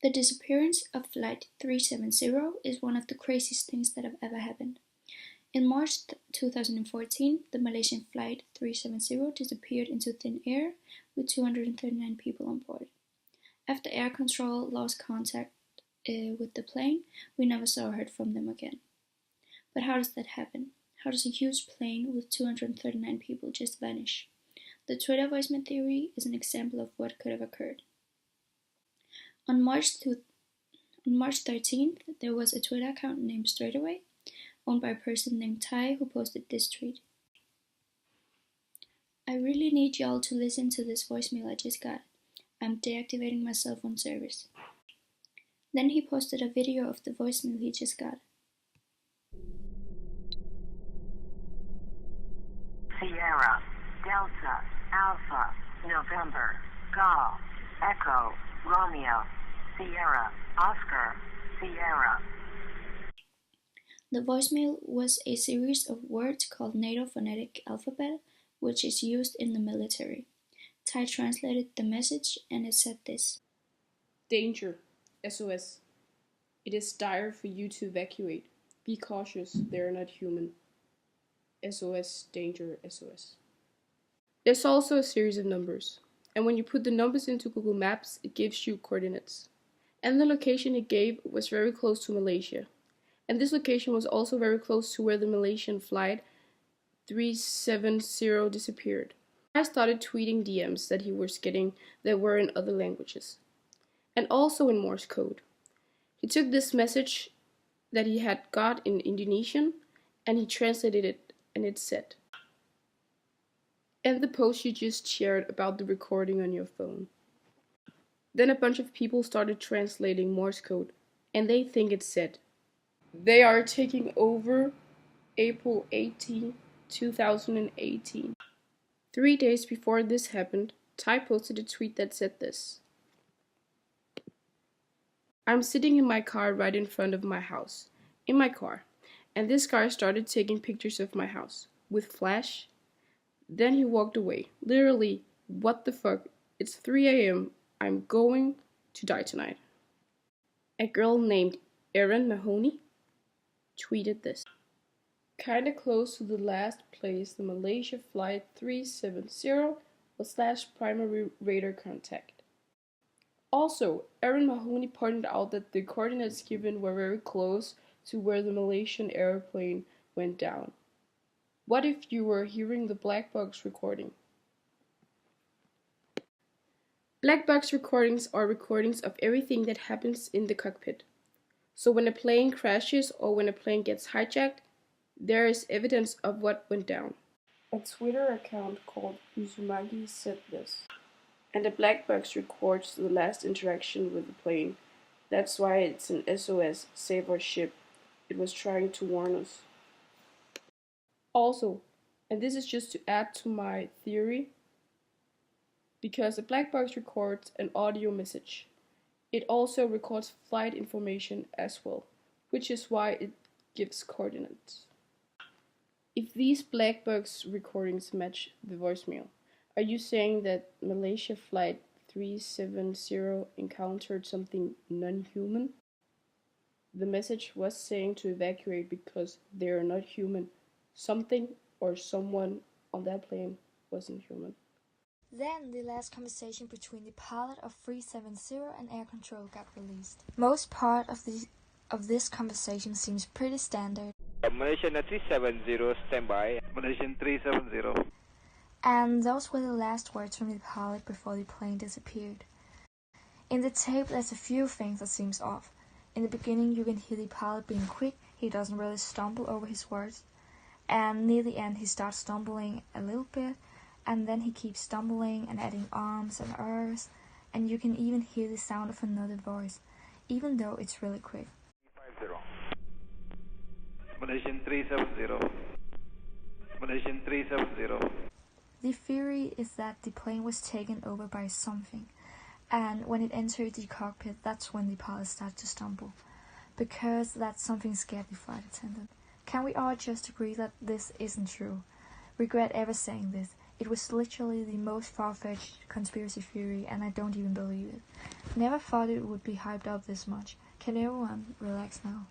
The disappearance of Flight 370 is one of the craziest things that have ever happened. In March 2014, the Malaysian Flight 370 disappeared into thin air with 239 people on board. After air control lost contact with the plane, we never saw or heard from them again. But how does that happen? How does a huge plane with 239 people just vanish? The Twitter voicemail theory is an example of what could have occurred. On March 13th, there was a Twitter account named Straightaway, owned by a person named Ty, who posted this tweet. I really need y'all to listen to this voicemail I just got. I'm deactivating my cell phone service. Then he posted a video of the voicemail he just got. Sierra, Delta, Alpha, November, Golf, Echo, Romeo, Sierra, Oscar, Sierra. The voicemail was a series of words called NATO phonetic alphabet, which is used in the military. Ty translated the message and it said this. Danger, SOS. It is dire for you to evacuate. Be cautious, they are not human. SOS, danger, SOS. There's also a series of numbers, and when you put the numbers into Google Maps, it gives you coordinates. And the location it gave was very close to Malaysia. And this location was also very close to where the Malaysian Flight 370 disappeared. I started tweeting DMs that he was getting that were in other languages, and also in Morse code. He took this message that he had got in Indonesian, and he translated it, and it said, "And the post you just shared about the recording on your phone." Then a bunch of people started translating Morse code, and they think it said, "They are taking over April 18, 2018. 3 days before this happened, Ty posted a tweet that said this. I'm sitting in my car right in front of my house, in my car, and this guy started taking pictures of my house, with flash. Then he walked away. Literally, what the fuck? It's 3 a.m. I'm going to die tonight. A girl named Erin Mahoney tweeted this. Kinda close to the last place the Malaysia Flight 370 was / primary radar contact. Also, Erin Mahoney pointed out that the coordinates given were very close to where the Malaysian airplane went down. What if you were hearing the black box recording? Black box recordings are recordings of everything that happens in the cockpit. So when a plane crashes or when a plane gets hijacked, there is evidence of what went down. A Twitter account called Uzumaki said this. And the black box records the last interaction with the plane. That's why it's an SOS, save our ship. It was trying to warn us. Also, and this is just to add to my theory, because a black box records an audio message. It also records flight information as well, which is why it gives coordinates. If these black box recordings match the voicemail, are you saying that Malaysia Flight 370 encountered something non-human? The message was saying to evacuate because they are not human. Something or someone on that plane wasn't human. Then the last conversation between the pilot of 370 and air control got released. Most part of this conversation seems pretty standard. Malaysian 370 standby. Malaysian 370. And those were the last words from the pilot before the plane disappeared. In the tape, there's a few things that seems off. In the beginning, you can hear the pilot being quick. He doesn't really stumble over his words. And near the end, he starts stumbling a little bit. And then he keeps stumbling and adding arms and ers. And you can even hear the sound of another voice, even though it's really quick. 50. Malaysian 370. Malaysian 370. The theory is that the plane was taken over by something, and when it entered the cockpit, that's when the pilot started to stumble, because that something scared the flight attendant. Can we all just agree that this isn't true? Regret ever saying this. It was literally the most far-fetched conspiracy theory, and I don't even believe it. Never thought it would be hyped up this much. Can everyone relax now?